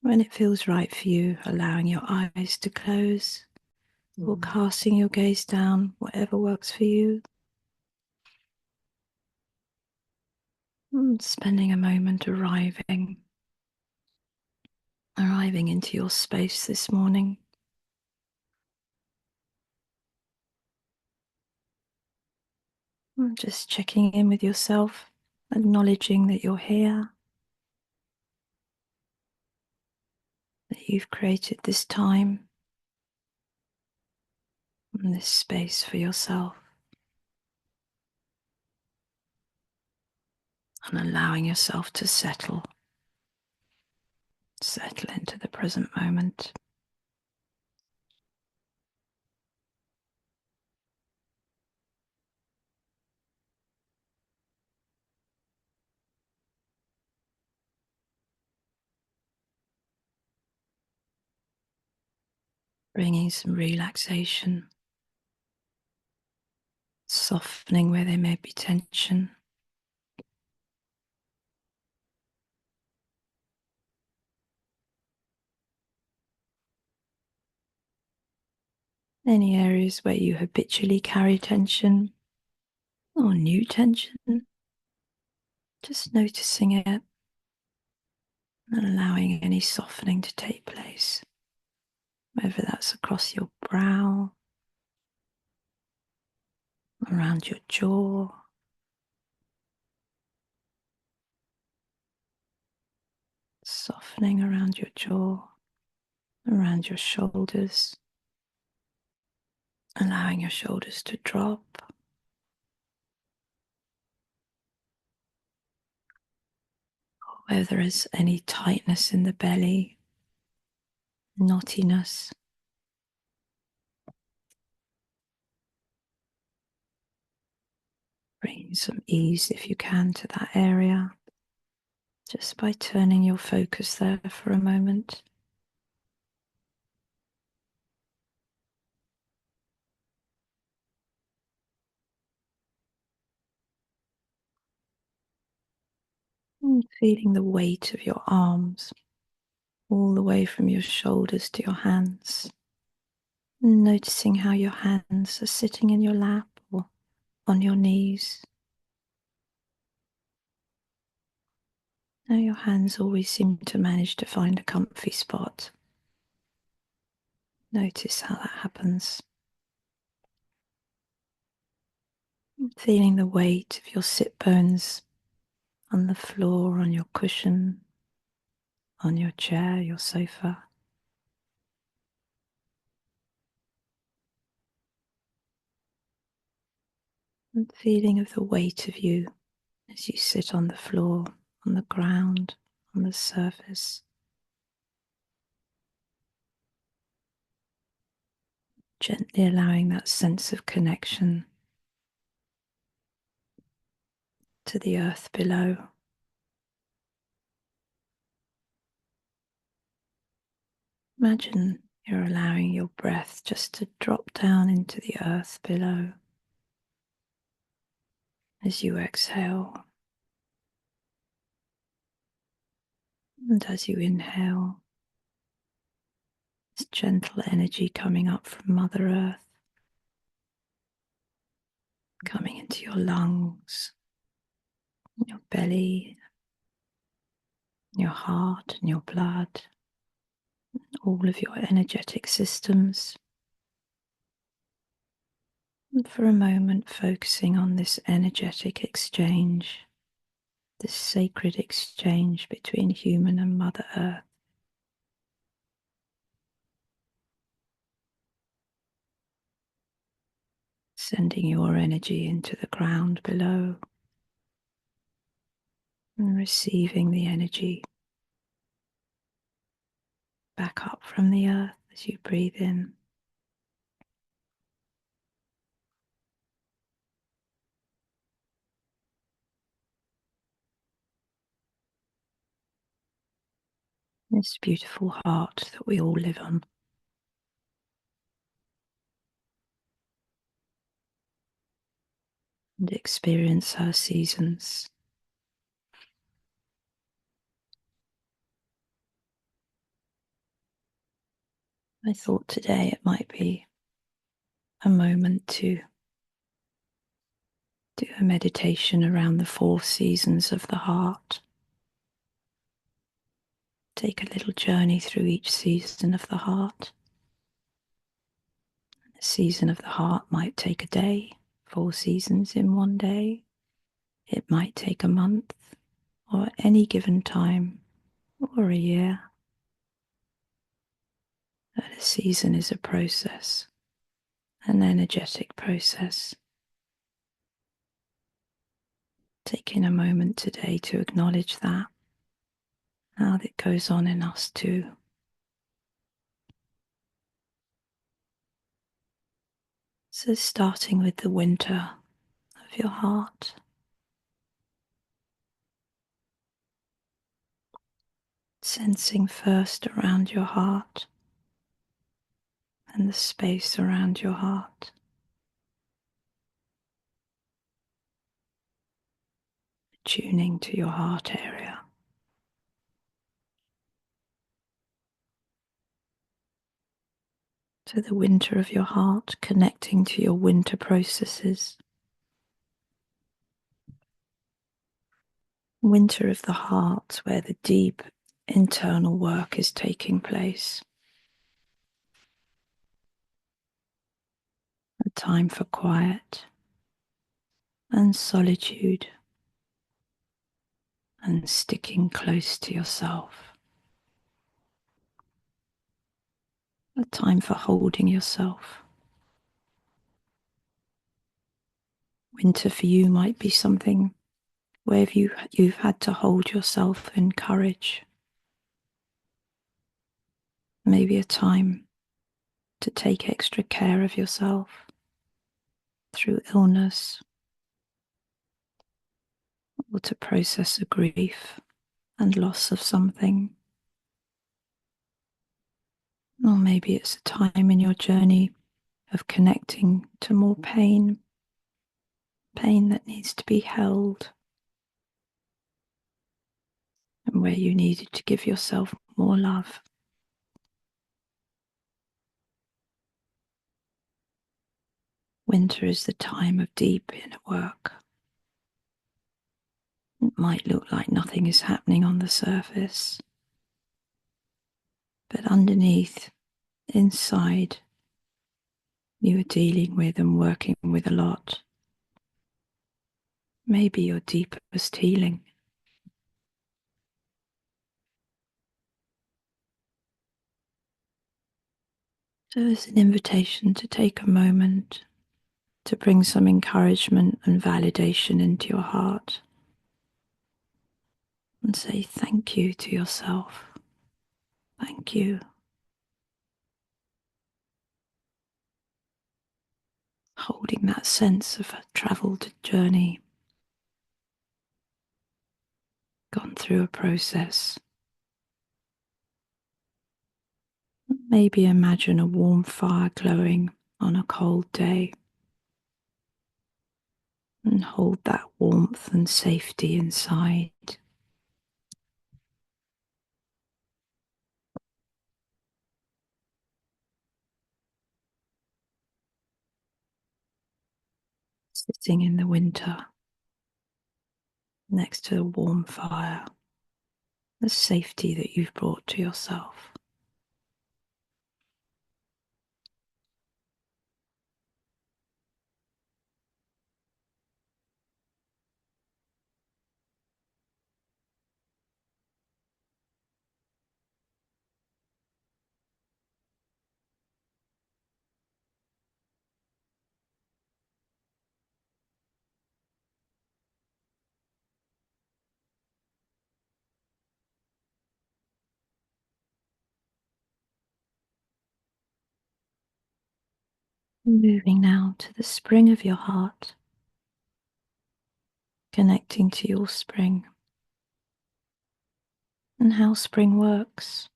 When it feels right for you, allowing your eyes to close or casting your gaze down, whatever works for you. And spending a moment arriving into your space this morning. And just checking in with yourself, acknowledging that you're here, that you've created this time and this space for yourself, and allowing yourself to settle into the present moment. Bringing some relaxation, softening where there may be tension. Any areas where you habitually carry tension or new tension, just noticing it and allowing any softening to take place, whether that's across your brow, around your jaw, softening around your jaw, around your shoulders, allowing your shoulders to drop. Whether there is any tightness in the belly, knottiness, bring some ease if you can to that area, just by turning your focus there for a moment. And feeling the weight of your arms all the way from your shoulders to your hands. And noticing how your hands are sitting in your lap or on your knees. Now your hands always seem to manage to find a comfy spot. Notice how that happens. Feeling the weight of your sit bones on the floor, on your cushion, on your chair, your sofa. And feeling of the weight of you as you sit on the floor, on the ground, on the surface. Gently allowing that sense of connection to the earth below. Imagine you're allowing your breath just to drop down into the earth below as you exhale. And as you inhale, this gentle energy coming up from Mother Earth, coming into your lungs, your belly, your heart and your blood, all of your energetic systems. And for a moment, focusing on this energetic exchange, this sacred exchange between human and Mother Earth. Sending your energy into the ground below and receiving the energy back up from the earth as you breathe in. This beautiful heart that we all live on. And experience our seasons. I thought today it might be a moment to do a meditation around the 4 seasons of the heart. Take a little journey through each season of the heart. A season of the heart might take a day, 4 seasons in one day. It might take a month, or at any given time, or a year. But a season is a process, an energetic process. Taking a moment today to acknowledge that, how that goes on in us too. So starting with the winter of your heart, sensing first around your heart and the space around your heart, tuning to your heart area. To the winter of your heart, connecting to your winter processes. Winter of the heart, where the deep internal work is taking place. A time for quiet and solitude and sticking close to yourself. A time for holding yourself. Winter for you might be something where you've had to hold yourself in courage. Maybe a time to take extra care of yourself through illness, or to process a grief and loss of something. Or maybe it's a time in your journey of connecting to more pain, pain that needs to be held, and where you needed to give yourself more love. Winter is the time of deep inner work. It might look like nothing is happening on the surface, but underneath, inside, you are dealing with and working with a lot. Maybe your deepest healing. So it's an invitation to take a moment to bring some encouragement and validation into your heart and say thank you to yourself. Thank you. Holding that sense of a travelled journey, gone through a process. Maybe imagine a warm fire glowing on a cold day and hold that warmth and safety inside. Sitting in the winter next to a warm fire, the safety that you've brought to yourself. Moving now to the spring of your heart, connecting to your spring and how spring works.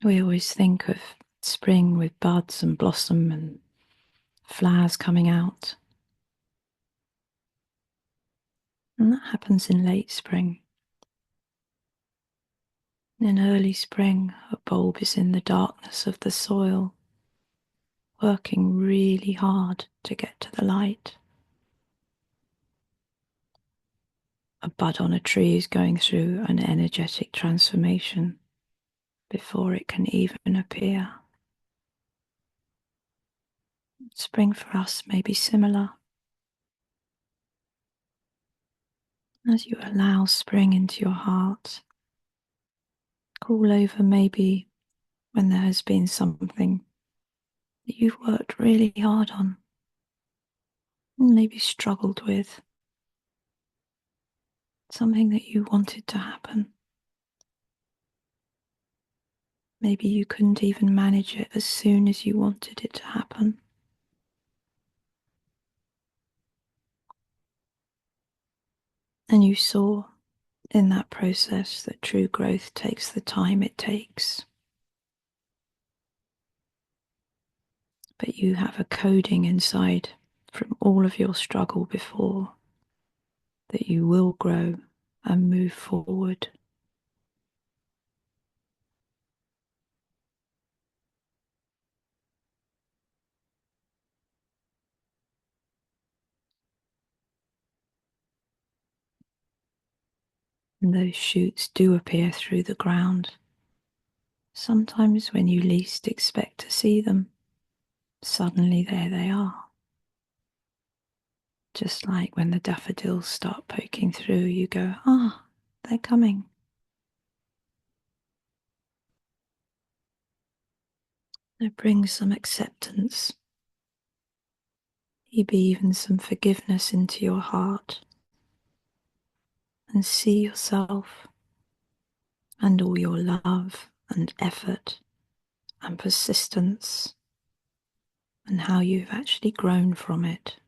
We always think of spring with buds and blossom and flowers coming out. And that happens in late spring. In early spring, a bulb is in the darkness of the soil, working really hard to get to the light. A bud on a tree is going through an energetic transformation before it can even appear. Spring for us may be similar. As you allow spring into your heart, call over maybe when there has been something that you've worked really hard on and maybe struggled with, something that you wanted to happen. Maybe you couldn't even manage it as soon as you wanted it to happen. And you saw in that process that true growth takes the time it takes. But you have a coding inside from all of your struggle before that you will grow and move forward. And those shoots do appear through the ground, sometimes when you least expect to see them. Suddenly there they are. Just like when the daffodils start poking through, you go, ah, they're coming. It brings some acceptance, maybe even some forgiveness into your heart, and see yourself and all your love and effort and persistence and how you've actually grown from it.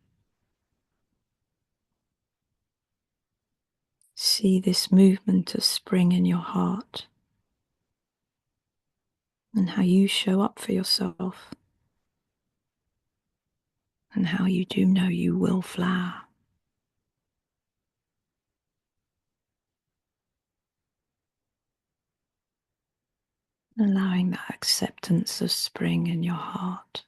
See this movement of spring in your heart and how you show up for yourself and how you do know you will flower. Allowing that acceptance of spring in your heart.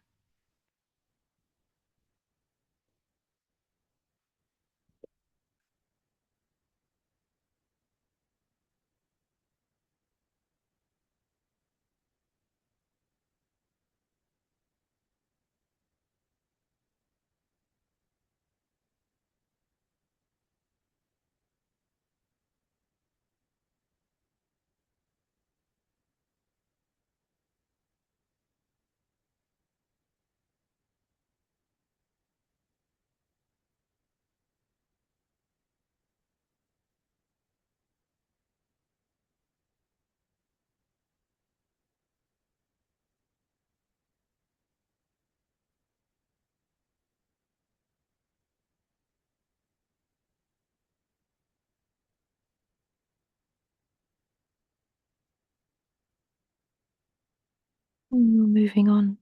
Moving on,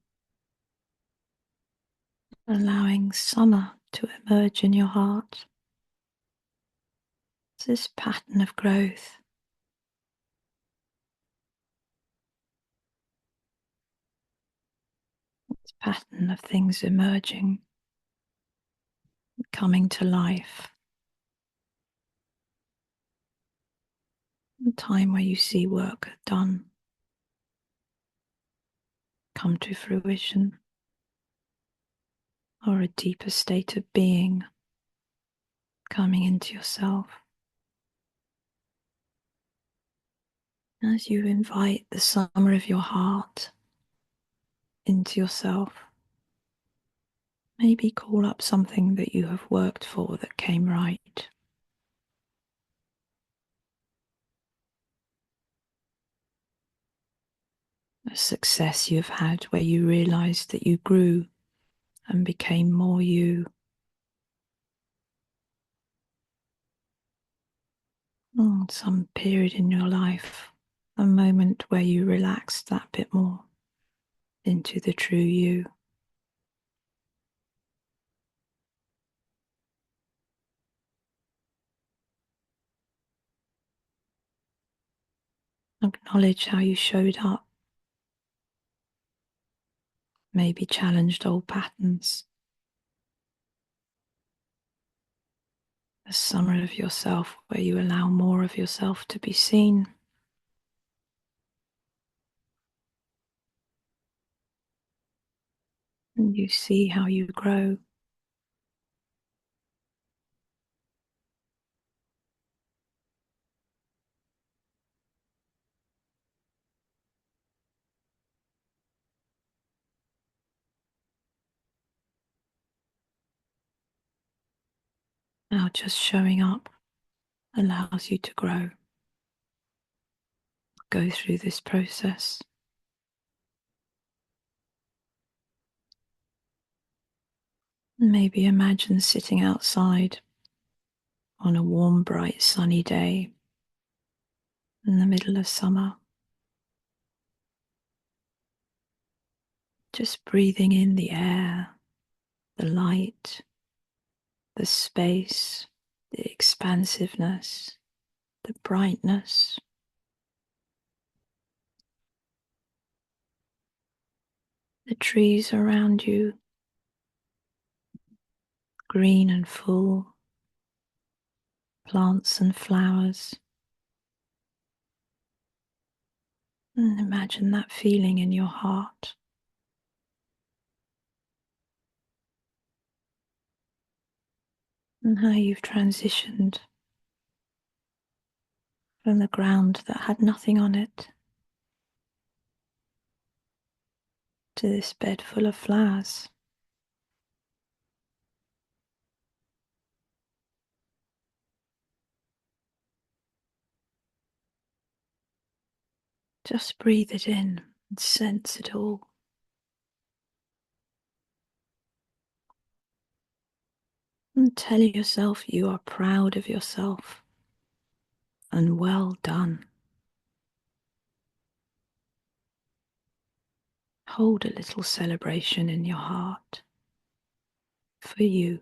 allowing summer to emerge in your heart. It's this pattern of growth, this pattern of things emerging, coming to life. A time where you see work done come to fruition, or a deeper state of being coming into yourself. As you invite the summer of your heart into yourself, maybe call up something that you have worked for that came right. A success you've had where you realized that you grew and became more you. Some period in your life, a moment where you relaxed that bit more into the true you. Acknowledge how you showed up, maybe challenged old patterns. A summer of yourself where you allow more of yourself to be seen. And you see how you grow. Now just showing up allows you to grow. Go through this process. Maybe imagine sitting outside on a warm, bright, sunny day in the middle of summer. Just breathing in the air, the light, the space, the expansiveness, the brightness. The trees around you, green and full, plants and flowers. And imagine that feeling in your heart. And how you've transitioned from the ground that had nothing on it to this bed full of flowers. Just breathe it in and sense it all. And tell yourself you are proud of yourself and well done. Hold a little celebration in your heart for you.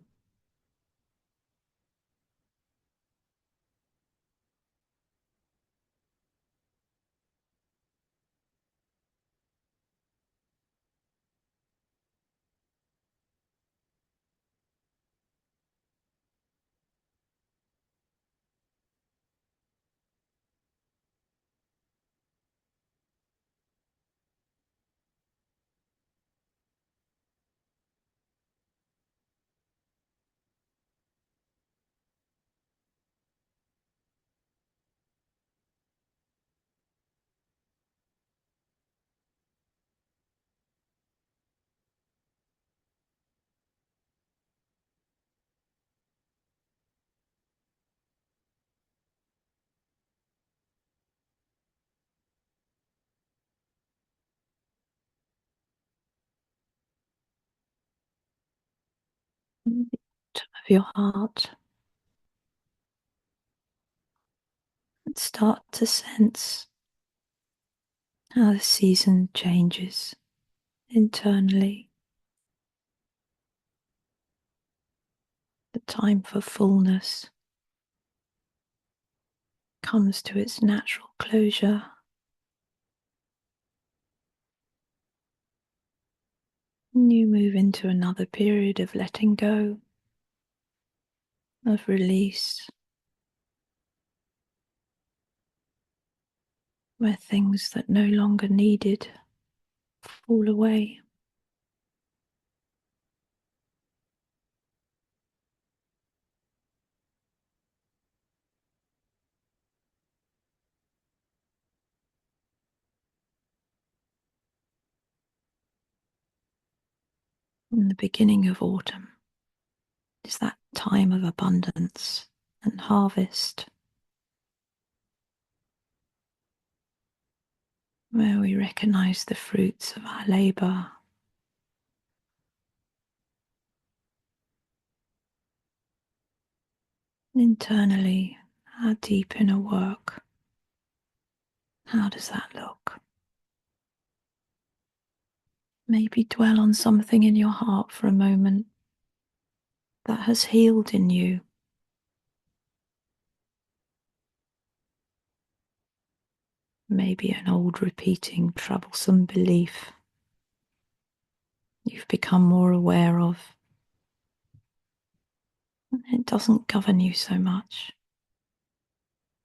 Of your heart, and start to sense how the season changes internally. The time for fullness comes to its natural closure. And you move into another period of letting go, of release, where things that no longer needed fall away. In the beginning of autumn is that time of abundance and harvest, where we recognize the fruits of our labor. Internally, our deep inner work. How does that look? Maybe dwell on something in your heart for a moment that has healed in you. maybe an old repeating troublesome belief you've become more aware of. It doesn't govern you so much.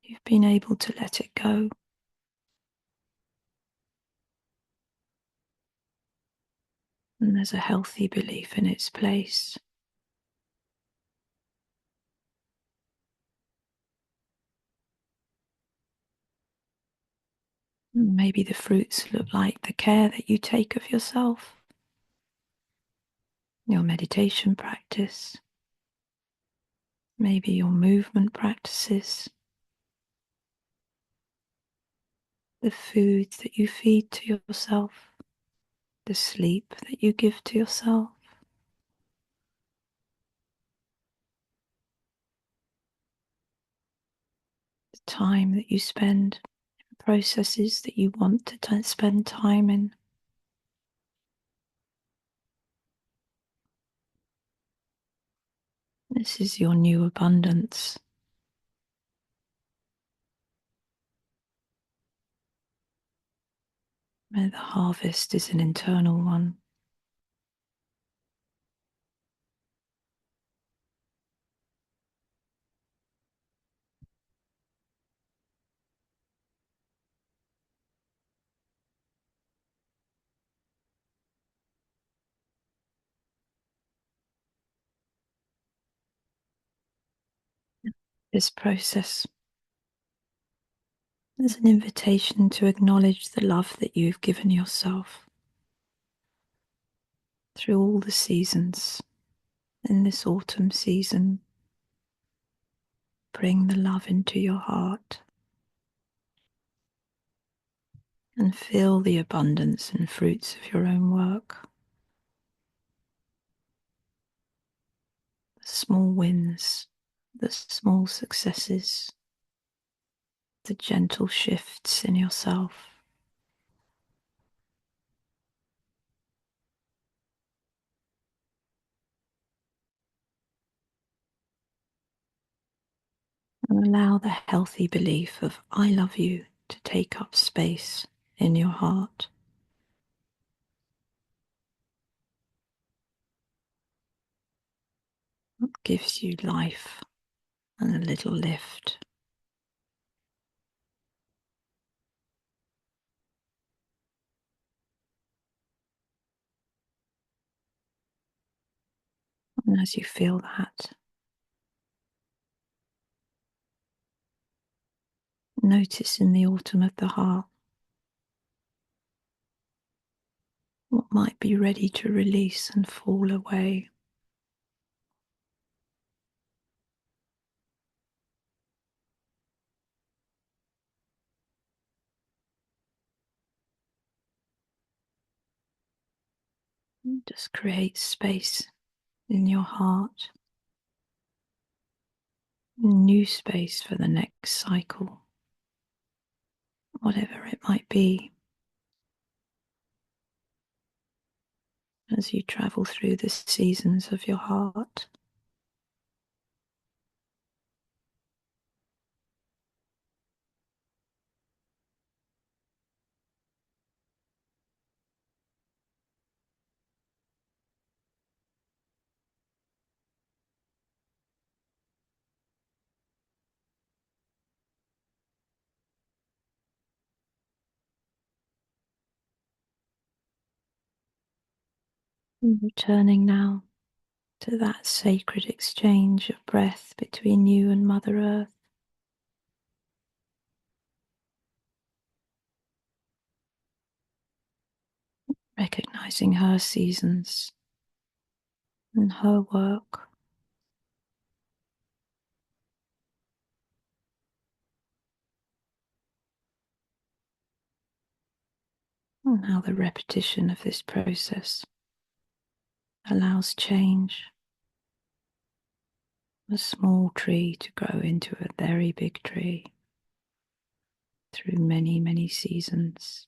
You've been able to let it go. And there's a healthy belief in its place. Maybe the fruits look like the care that you take of yourself, your meditation practice, maybe your movement practices, the food that you feed to yourself, the sleep that you give to yourself, the time that you spend in processes that you want to spend time in. This is your new abundance. Where the harvest is an internal one. This process is an invitation to acknowledge the love that you've given yourself through all the seasons. In this autumn season, bring the love into your heart and feel the abundance and fruits of your own work. The small wins, the small successes, the gentle shifts in yourself. And allow the healthy belief of I love you to take up space in your heart. It gives you life and a little lift. And as you feel that, notice in the autumn of the heart what might be ready to release and fall away. And just create space in your heart, new space for the next cycle, whatever it might be, as you travel through the seasons of your heart. And returning now to that sacred exchange of breath between you and Mother Earth. Recognizing her seasons and her work, and how the repetition of this process allows change. A small tree to grow into a very big tree through many, many seasons,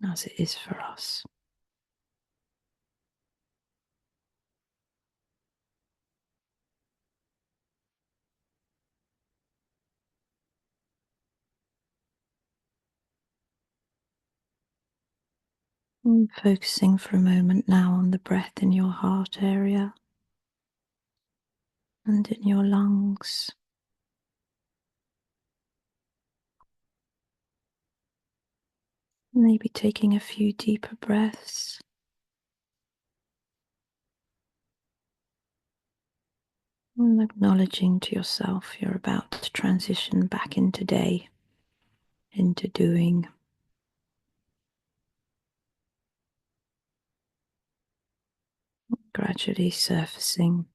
as it is for us. And focusing for a moment now on the breath in your heart area and in your lungs. Maybe taking a few deeper breaths. And acknowledging to yourself you're about to transition back into day, into doing. Gradually surfacing,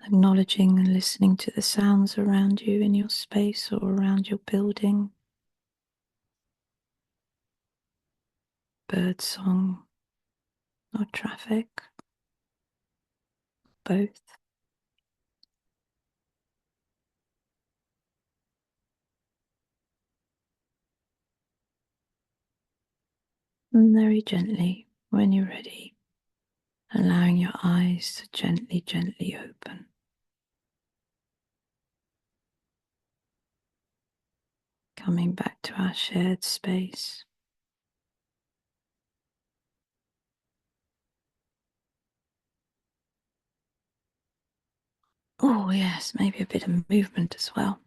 acknowledging and listening to the sounds around you in your space or around your building. Bird song or traffic, both. And very gently, when you're ready, allowing your eyes to gently, gently open. Coming back to our shared space. Oh, yes, maybe a bit of movement as well.